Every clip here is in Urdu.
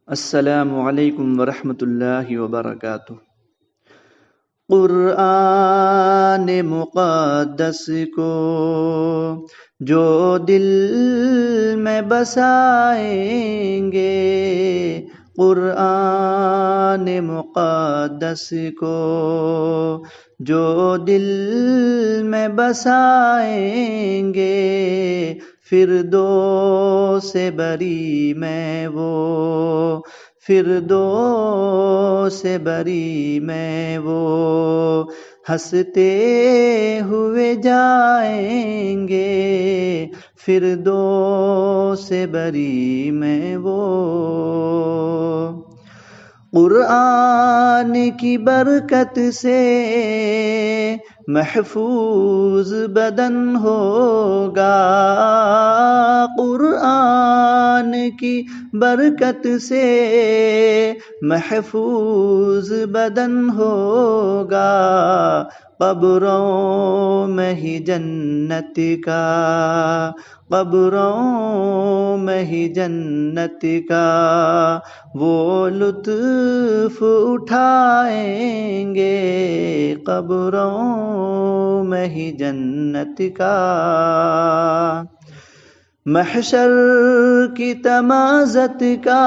السلام علیکم ورحمۃ اللہ وبرکاتہ۔ قرآن مقدس کو جو دل میں بسائیں گے، قرآن مقدس کو جو دل میں بسائیں گے، فردوس بری میں وہ، فردوس بری میں وہ ہنستے ہوئے جائیں گے، فردوس بری میں وہ۔ قرآن کی برکت سے محفوظ بدن ہوگا، قرآن کی برکت سے محفوظ بدن ہوگا، قبروں میں ہی جنت کا، قبروں میں ہی جنت کا وہ لطف اٹھائیں گے، قبروں میں ہی جنت کا۔ محشر کی تمازت کا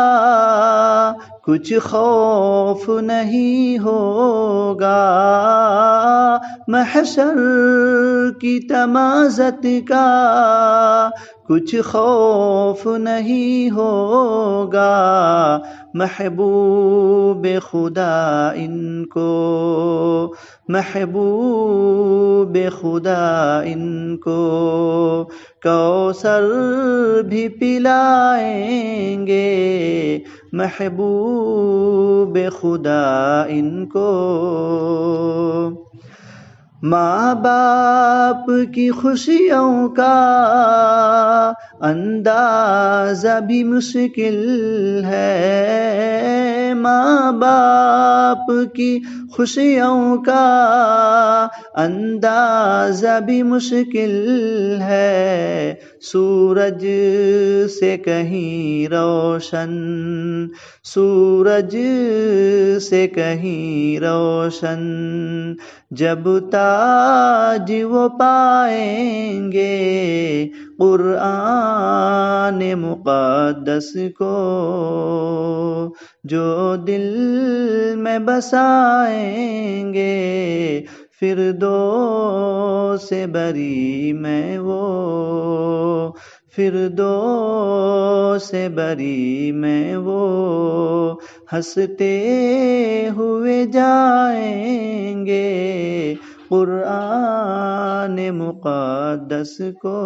کچھ خوف نہیں ہوگا، محشر کی تمازت کا کچھ خوف نہیں ہوگا، محبوب خدا ان کو، محبوب خدا ان کو کوثر بھی پلائیں گے، محبوب خدا ان کو۔ ماں باپ کی خوشیوں کا اندازہ بھی مشکل ہے، ماں باپ کی خوشیوں کا اندازہ بھی مشکل ہے، سورج سے کہیں روشن، سورج سے کہیں روشن جب تاج وہ پائیں گے، قرآن مقدس کو جو دل میں بسائیں گے، فردوس بری میں وہ، فردوس بری میں وہ ہنستے ہوئے جائیں گے، قرآن مقدس کو۔